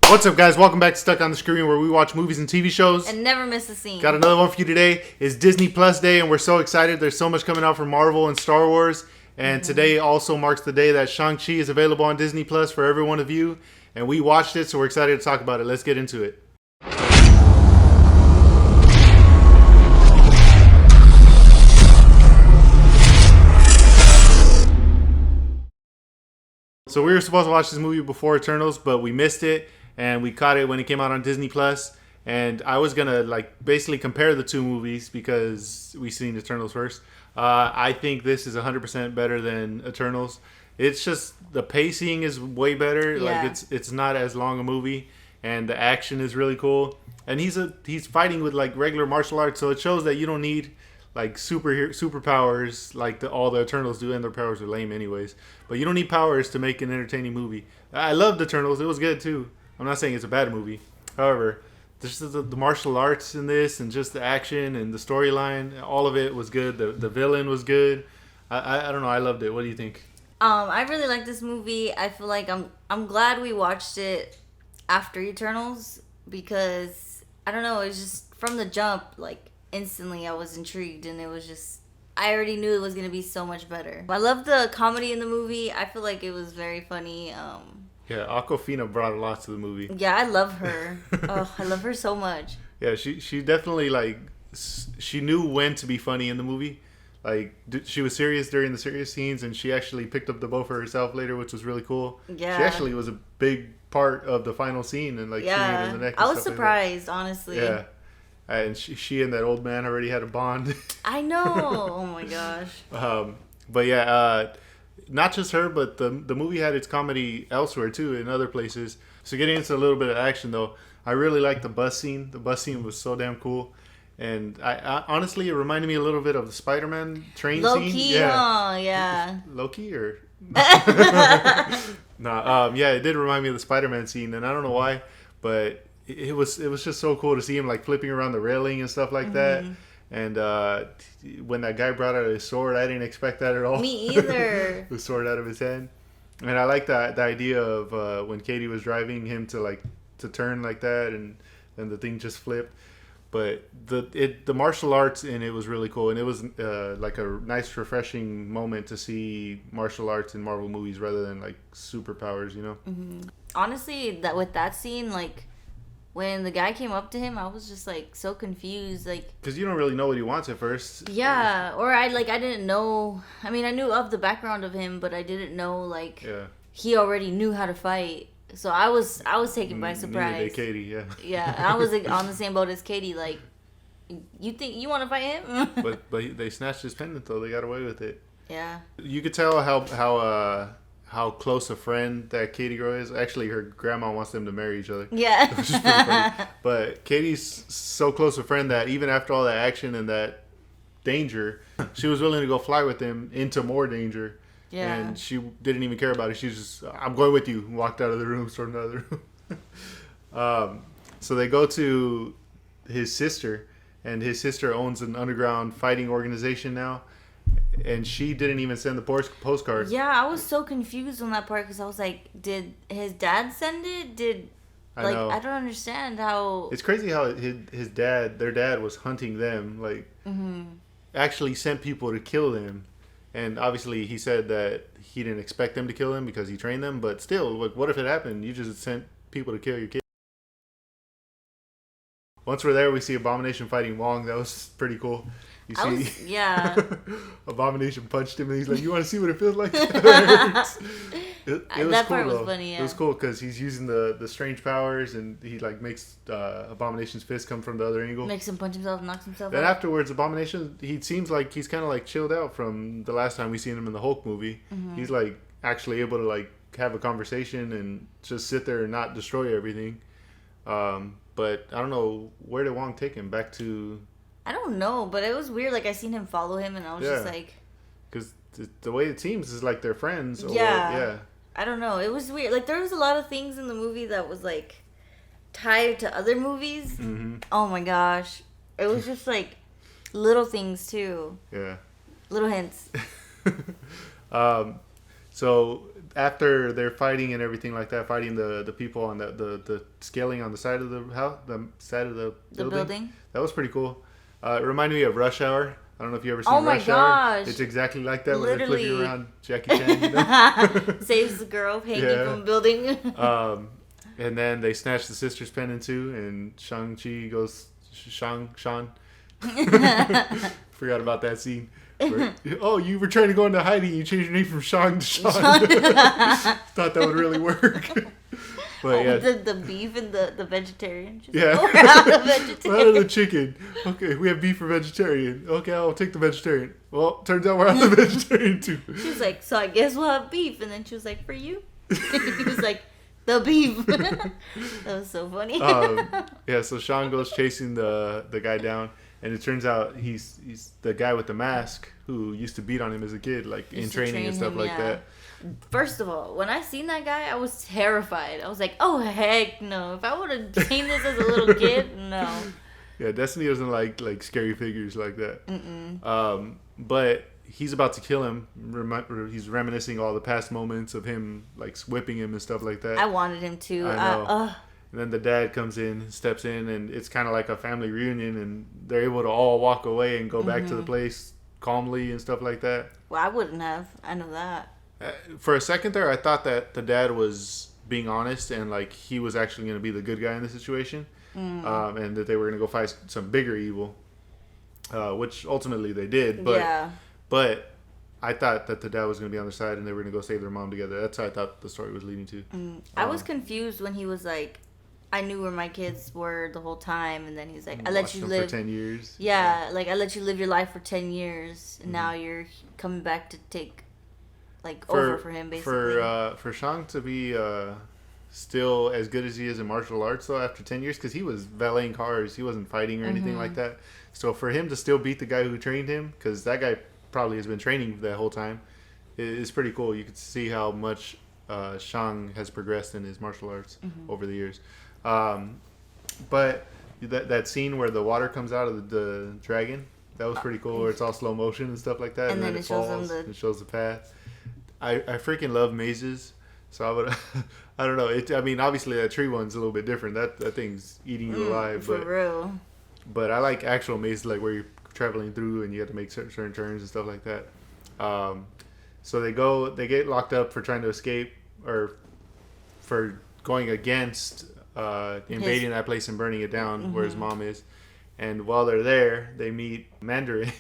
What's up, guys? Welcome back to Stuck on the Screen, where we watch movies and TV shows and never miss a scene. Got another one for you today. It's Disney Plus Day, and we're so excited. There's so much coming out from Marvel and Star Wars. And today also marks the day that Shang Chi is available on Disney Plus for every one of you. And we watched it, so we're excited to talk about it. Let's get into it. So we were supposed to watch this movie before Eternals, but we missed it, and we caught it when it came out on Disney Plus. And I was gonna basically compare the two movies because we seen Eternals first. I think this is 100% better than Eternals. It's just the pacing is way better. Yeah. Like it's not as long a movie, and the action is really cool. And he's fighting with like regular martial arts, so it shows that you don't need like superpowers like all the Eternals do, and their powers are lame anyways. But you don't need powers to make an entertaining movie. I loved Eternals; it was good too. I'm not saying it's a bad movie. However, just the martial arts in this, and just the action and the storyline, all of it was good. The villain was good. I don't know. I loved it. What do you think? I really like this movie. I feel like I'm glad we watched it after Eternals because I don't know. It's just from the jump, like instantly I was intrigued, and it was just I already knew it was gonna be so much better. I love the comedy in the movie. I feel like it was very funny. Yeah, Awkwafina brought a lot to the movie. Yeah, I love her. Oh, I love her so much. Yeah, she definitely she knew when to be funny in the movie. Like she was serious during the serious scenes, and she actually picked up the bow for herself later, which was really cool. Yeah, she actually was a big part of the final scene, and shooting it in the neck. I was surprised, honestly. Yeah, and she and that old man already had a bond. I know. Oh my gosh. But yeah, not just her, but the movie had its comedy elsewhere too, in other places. So getting into a little bit of action though, I really liked the bus scene. The bus scene was so damn cool. And I honestly, it reminded me a little bit of the Spider-Man train Low scene. Key, yeah. Low key or yeah, it did remind me of the Spider-Man scene, and I don't know why, but it was just so cool to see him like flipping around the railing and stuff like that. And when that guy brought out his sword, I didn't expect that at all. Me either. The sword out of his hand, and I like the idea of when Katie was driving him to turn like that, and then the thing just flipped. But the martial arts in it was really cool, and it was like a nice, refreshing moment to see martial arts in Marvel movies rather than like superpowers, you know. Honestly, with that scene, like when the guy came up to him, I was just like so confused, like because you don't really know what he wants at first. Yeah, or I didn't know. I mean, I knew of the background of him, but I didn't know he already knew how to fight. So I was taken by surprise. Neither did Katie, yeah. Yeah, I was on the same boat as Katie. Like, you think you want to fight him? but they snatched his pendant though. They got away with it. Yeah. You could tell how close a friend that Katie girl is. Actually, her grandma wants them to marry each other. Yeah. Which is pretty funny. But Katie's so close a friend that even after all that action and that danger, she was willing to go fly with him into more danger. Yeah. And she didn't even care about it. She just, I'm going with you. Walked out of the room, stormed out of the room. So they go to his sister, and his sister owns an underground fighting organization now. And she didn't even send the postcard. Yeah, I was so confused on that part because I was like, did his dad send it? I don't understand how. It's crazy how their dad was hunting them, actually sent people to kill them. And obviously, he said that he didn't expect them to kill him because he trained them. But still, what if it happened? You just sent people to kill your kid. Once we're there, we see Abomination fighting Wong. That was pretty cool. Yeah. Abomination punched him, and he's like, "You want to see what it feels like?" It was that cool, part though. was funny. Yeah. It was cool because he's using the strange powers, and he makes Abomination's fist come from the other angle. Makes him punch himself, knocks himself Then out. afterwards, Abomination, he seems like he's kind of chilled out from the last time we seen him in the Hulk movie. He's actually able to have a conversation and just sit there and not destroy everything. But I don't know, where did Wong take him? Back to... I don't know, but it was weird. I seen him follow him, and I was just like... Because the way it seems is they're friends. Yeah. I don't know. It was weird. There was a lot of things in the movie that was, tied to other movies. Oh, my gosh. It was just, little things, too. Yeah. Little hints. So after they're fighting and everything like that, fighting the people on the scaling on the side of the house, the side of the building. That was pretty cool. It reminded me of Rush Hour. I don't know if you ever seen Rush Hour. Gosh. It's exactly like that. Literally. Where they're flipping around Jackie Chan. You know? Saves the girl hanging from a building. And then they snatch the sister's pen in two, and Shang Chi goes Sean. Forgot about that scene. Where, oh, you were trying to go into hiding. You changed your name from Shang to Sean. Thought that would really work. But yeah, the beef and the vegetarian. She's yeah, like, we're out of vegetarian. We're out of the chicken. Okay, we have beef for vegetarian. Okay, I'll take the vegetarian. Well, turns out we're out of the vegetarian too. She was like, so I guess we'll have beef, and then she was like, for you. He was like, the beef. That was so funny. Yeah, so Sean goes chasing the guy down, and it turns out he's the guy with the mask who used to beat on him as a kid, like in training and stuff like that. First of all, when I seen that guy, I was terrified. I was like, oh, heck no. If I would have seen this as a little kid, no. Yeah, Destiny doesn't like scary figures like that. But he's about to kill him. He's reminiscing all the past moments of him, like, whipping him and stuff like that. I wanted him to. I know. And then the dad comes in, steps in, and it's kind of like a family reunion, and they're able to all walk away and go back to the place calmly and stuff like that. Well, I wouldn't have. I know that. For a second there, I thought that the dad was being honest and like he was actually going to be the good guy in the situation, and that they were going to go fight some bigger evil, which ultimately they did. But I thought that the dad was going to be on their side and they were going to go save their mom together. That's how I thought the story was leading to. I was confused when he was like, I knew where my kids were the whole time, and then he's like, I let you live for 10 years. Yeah, like I let you live your life for 10 years, and now you're coming back to take over for him, basically. For Shang to be still as good as he is in martial arts though after 10 years, because he was valeting cars, he wasn't fighting or anything like that. So for him to still beat the guy who trained him, because that guy probably has been training that whole time, is pretty cool. You can see how much Shang has progressed in his martial arts over the years. But that scene where the water comes out of the dragon, that was pretty cool, where it's all slow motion and stuff like that, and then it falls and shows the path. I freaking love mazes, so I would I don't know. I mean, obviously that tree one's a little bit different. That thing's eating you alive. For real. But I like actual mazes, like where you're traveling through and you have to make certain turns and stuff like that. So they get locked up for trying to escape, or for going against invading that place and burning it down where his mom is. And while they're there, they meet Mandarin,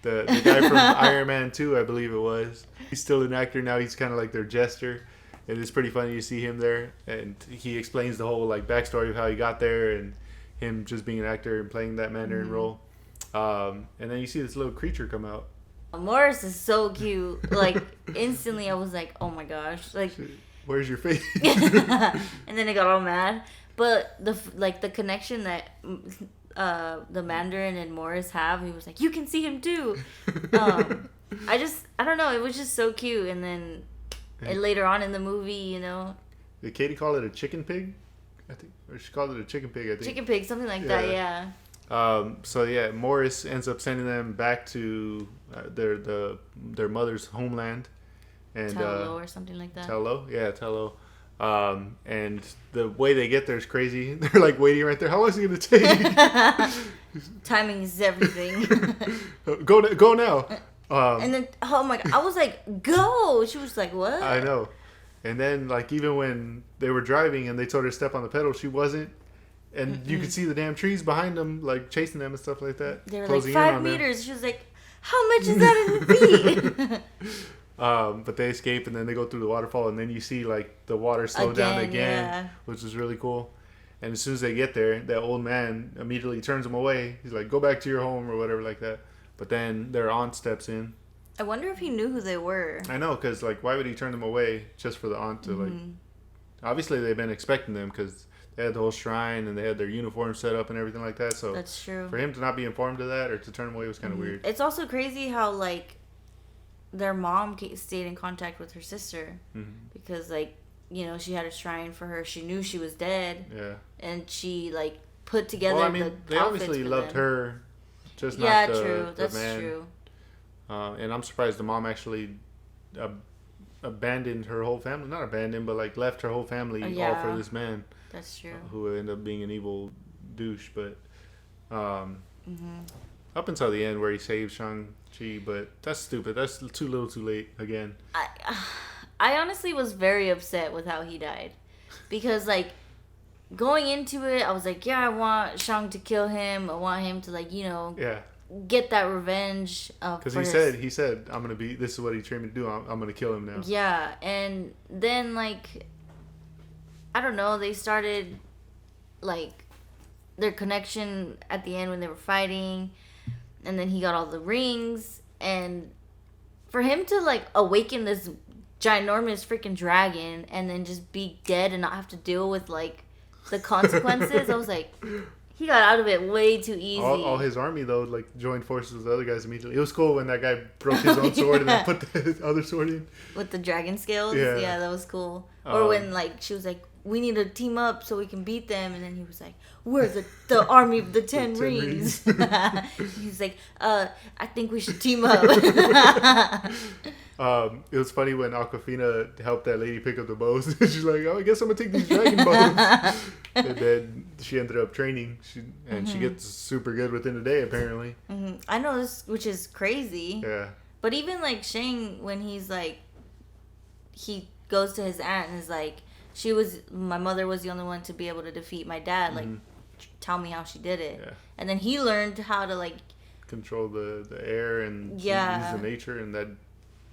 the guy from Iron Man 2, I believe it was. He's still an actor now. He's kind of like their jester. And it's pretty funny to see him there. And he explains the whole like backstory of how he got there and him just being an actor and playing that Mandarin role. And then you see this little creature come out. Morris is so cute. Like, instantly I was like, oh my gosh. Like, where's your face? And then I got all mad. But the connection that the Mandarin and Morris have, he was like, you can see him too. I don't know, it was just so cute. And then later on in the movie, you know, did Katie call it a chicken pig? I think, or she called it a chicken pig, I think. Chicken pig, something like that, yeah. So yeah, Morris ends up sending them back to their mother's homeland, and Tello or something like that. Tello. And the way they get there is crazy. They're like waiting right there. How long is it gonna take? Timing is everything. Go now. And then, oh my god, I was like, go. She was like, what? I know. And then, like, even when they were driving and they told her to step on the pedal, she wasn't. And you could see the damn trees behind them, like, chasing them and stuff like that. They were like 5 meters. She was like, how much is that in feet? But they escape, and then they go through the waterfall, and then you see, like, the water slow down again, which is really cool. And as soon as they get there, that old man immediately turns them away. He's like, go back to your home or whatever like that. But then their aunt steps in. I wonder if he knew who they were. I know, because, like, why would he turn them away just for the aunt to, like... Obviously, they've been expecting them, because they had the whole shrine, and they had their uniform set up and everything like that. So that's true. For him to not be informed of that or to turn them away was kind of weird. It's also crazy how, like, their mom stayed in contact with her sister. Because, like, you know, she had a shrine for her. She knew she was dead. Yeah. And she, like, put together they obviously loved her. Just not the true. That's man. true. And I'm surprised the mom actually abandoned her whole family. Not abandoned, but like left her whole family all for this man. That's true. Who ended up being an evil douche. But up until the end where he saved Shang Chi, but that's stupid. That's too little, too late again. I honestly was very upset with how he died, because like going into it, I was like, yeah, I want Shang to kill him. I want him to like get that revenge. Because he said I'm gonna be. This is what he trained me to do. I'm gonna kill him now. Yeah, and then like I don't know. They started like their connection at the end when they were fighting, and then he got all the rings, and for him to like awaken this ginormous freaking dragon and then just be dead and not have to deal with like the consequences, I was like, he got out of it way too easy. All his army though like joined forces with the other guys immediately. It was cool when that guy broke his own sword and then put the other sword in with the dragon scales. Yeah, that was cool. Or when like she was like, we need to team up so we can beat them, and then he was like, we're the army of the 10 rings. He's like, I think we should team up. It was funny when Aquafina helped that lady pick up the bows. She's like, oh, I guess I'm gonna take these dragon bows. And then she ended up training, she gets super good within a day apparently. I know this, which is crazy. Yeah. But even like Shang, when he's like, he goes to his aunt and is like, my mother was the only one to be able to defeat my dad. Like, tell me how she did it. Yeah. And then he learned how to like control the air and use the nature, and that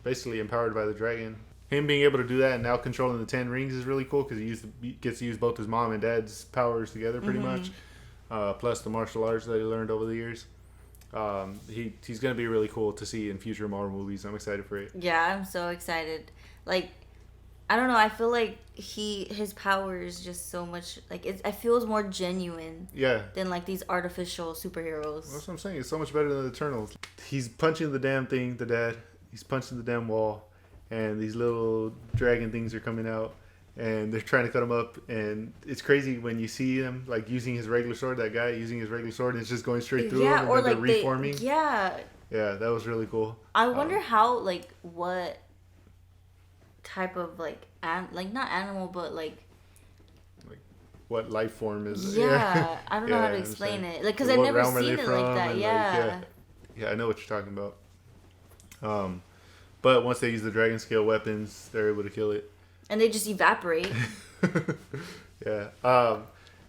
basically empowered by the dragon. Him being able to do that and now controlling the 10 rings is really cool because he gets to use both his mom and dad's powers together pretty much. Plus the martial arts that he learned over the years. He's going to be really cool to see in future Marvel movies. I'm excited for it. Yeah, I'm so excited. Like, I don't know. I feel like his power is just so much like it feels more genuine. Yeah. Than like these artificial superheroes. That's what I'm saying. It's so much better than the Eternals. He's punching the damn thing, the dad. He's punching the damn wall, and these little dragon things are coming out, and they're trying to cut him up. And it's crazy when you see him like using his regular sword. That guy using his regular sword, and it's just going straight through him, and or then like they're reforming. Yeah, that was really cool. I wonder how like what type of like like not animal but like what life form is. Yeah, I don't know how to explain it. Like because I've never seen it like that. Yeah. Yeah, I know what you're talking about. But once they use the dragon scale weapons, they're able to kill it. And they just evaporate. Yeah.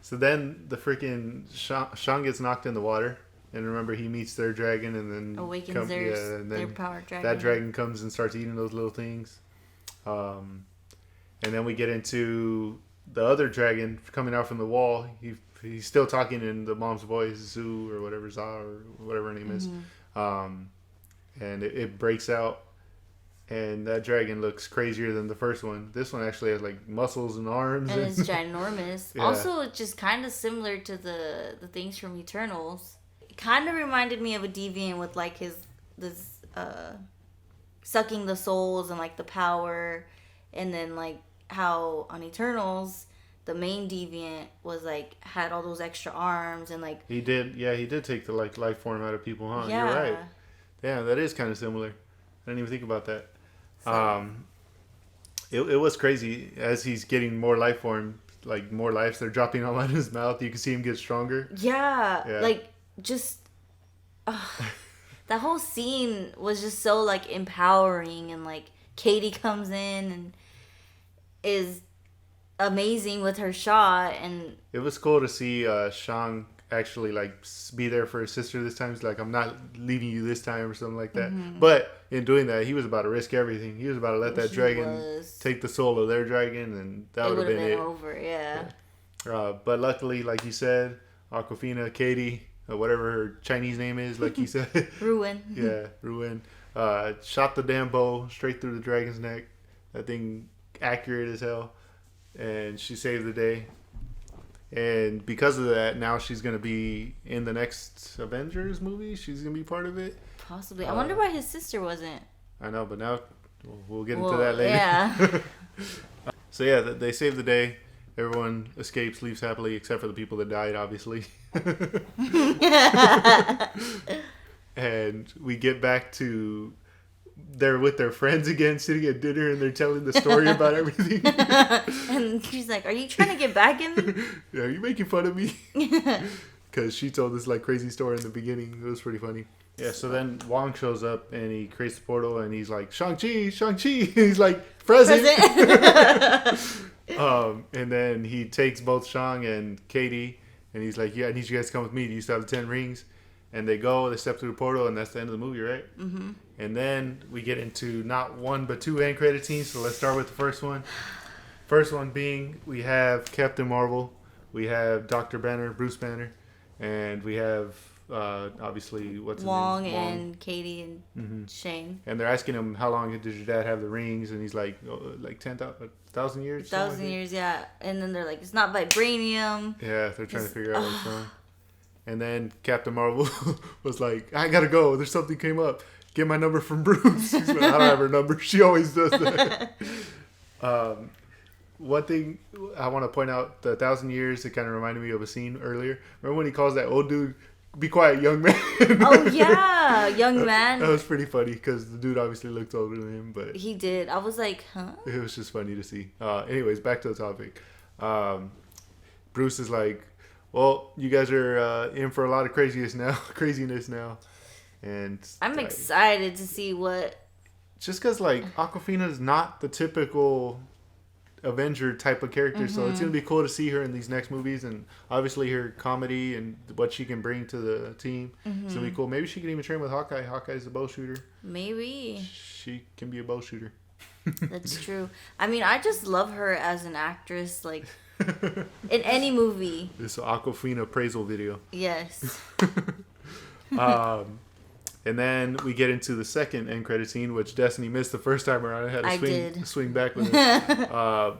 So then the freaking Shang gets knocked in the water. And remember, he meets their dragon and then... awakens their power dragon. That dragon comes and starts eating those little things. And then we get into the other dragon coming out from the wall. He's still talking in the mom's voice, Zu or whatever, Za or whatever her name is. And it breaks out, and that dragon looks crazier than the first one. This one actually has like muscles and arms, and it's ginormous. Yeah. Also, it's just kind of similar to the things from Eternals. It kind of reminded me of a deviant with like this sucking the souls and like the power, and then like how on Eternals the main deviant was like had all those extra arms and like he did take the like life form out of people, huh? Yeah. You're right. Yeah, that is kind of similar. I didn't even think about that. It was crazy as he's getting more life form, like more lives. They're dropping all out of his mouth. You can see him get stronger. Yeah. Like just that whole scene was just so like empowering, and like Katie comes in and is amazing with her shot, and it was cool to see Shang actually like be there for his sister this time. He's like, I'm not leaving you this time or something like that. But in doing that, he was about to risk everything. He was about to let that dragon take the soul of their dragon, and that would have been it. Over. Yeah. But luckily, like you said, Aquafina, Katie, whatever her Chinese name is, like you said, Ruin. Yeah, Ruin. Shot the damn bow straight through the dragon's neck. That thing accurate as hell, and she saved the day. And because of that, now she's going to be in the next Avengers movie. She's going to be part of it. Possibly. I wonder why his sister wasn't. I know, but now we'll get into that later. Yeah. So yeah, they save the day. Everyone escapes, leaves happily, except for the people that died, obviously. And we get back to they're with their friends again, sitting at dinner, and they're telling the story about everything. And she's like, "Are you trying to get back at me? Yeah, are you making fun of me?" Because she told this like crazy story in the beginning. It was pretty funny. Yeah, so then Wong shows up and he creates the portal and he's like, Shang Chi, Shang Chi. He's like, present. And then he takes both Shang and Katie and he's like, yeah, I need you guys to come with me. Do you still have the 10 rings? And they go, they step through the portal, and that's the end of the movie, right? Mm-hmm. And then we get into not one but two end credit scenes. So let's start with the first one. First one being we have Captain Marvel, we have Dr. Banner, Bruce Banner, and we have obviously what's his name? Wong and Katie and Shane. And they're asking him, how long did your dad have the rings? And he's like, like 1,000 years? 1,000 years, yeah. And then they're like, it's not vibranium. Yeah, they're trying to figure out what's wrong. And then Captain Marvel was like, I gotta go. There's something came up. Get my number from Bruce. He's like, I don't have her number. She always does that. One thing I want to point out, the 1,000 years, it kind of reminded me of a scene earlier. Remember when he calls that old dude, be quiet, young man? Oh, yeah. Young man. That was pretty funny because the dude obviously looked older than him. But he did. I was like, huh? It was just funny to see. Anyways, back to the topic. Bruce is like, well, you guys are in for a lot of craziness now. And I'm excited to see what... Just because, like, Awkwafina is not the typical Avenger type of character, so it's going to be cool to see her in these next movies, and obviously her comedy and what she can bring to the team. It's going to be cool. Maybe she can even train with Hawkeye. Hawkeye's a bow shooter. Maybe. She can be a bow shooter. That's true. I mean, I just love her as an actress, like... in any movie. This Awkwafina appraisal video. Yes. And then we get into the second end credit scene, which Destiny missed the first time around. I had to swing back with it.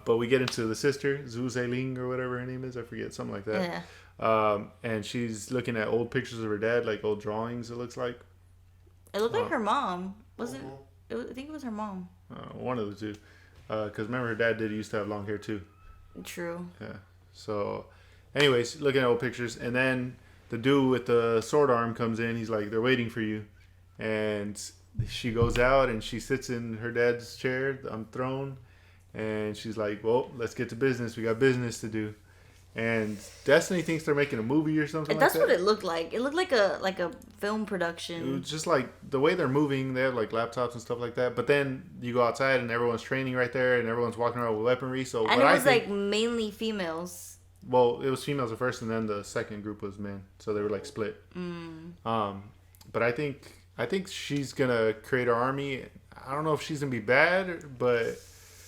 But we get into the sister, Zhu Zeiling or whatever her name is. I forget, something like that. Yeah. And she's looking at old pictures of her dad, like old drawings, it looks like. It looked like her mom. Was it? I think it was her mom. One of the two. Because remember, her dad used to have long hair too. True. Yeah. So, anyways, looking at old pictures, and then the dude with the sword arm comes in. He's like, "They're waiting for you," and she goes out and she sits in her dad's chair on the throne, and she's like, "Well, let's get to business. We got business to do." And Destiny thinks they're making a movie or something. That's like that. what it looked like. It looked like a film production. It was just like the way they're moving. They have like laptops and stuff like that. But then you go outside and everyone's training right there, and everyone's walking around with weaponry. So and it was like mainly females. Well, it was females at first, and then the second group was men. So they were like split. But I think she's gonna create her army. I don't know if she's gonna be bad, but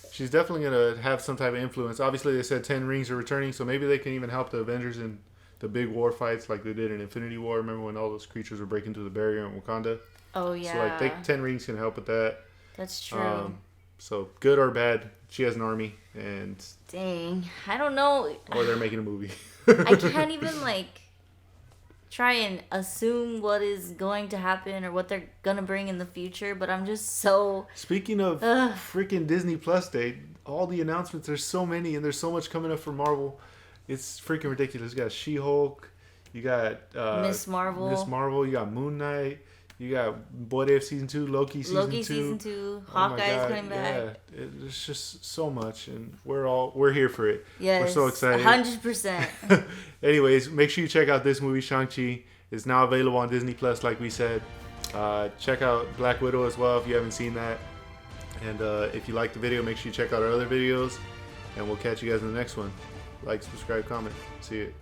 she's definitely going to have some type of influence. Obviously, they said 10 rings are returning, so maybe they can even help the Avengers in the big war fights like they did in Infinity War. Remember when all those creatures were breaking through the barrier in Wakanda? Oh, yeah. So, like, 10 rings can help with that. That's true. So, good or bad, she has an army, and... Dang. I don't know. Or they're making a movie. I can't even, like... try and assume what is going to happen or what they're gonna bring in the future, but I'm just so... Speaking of freaking Disney Plus Day, all the announcements, there's so many, and there's so much coming up for Marvel. It's freaking ridiculous. You got She-Hulk, you got Miss Marvel, you got Moon Knight, you got What If Season 2, Loki Season 2. Hawkeye's coming back. Yeah, it's just so much, and we're here for it. Yes, we're so excited. 100%. Anyways, make sure you check out this movie, Shang-Chi. It's now available on Disney Plus, like we said. Check out Black Widow as well if you haven't seen that. And if you like the video, make sure you check out our other videos. And we'll catch you guys in the next one. Like, subscribe, comment. See you.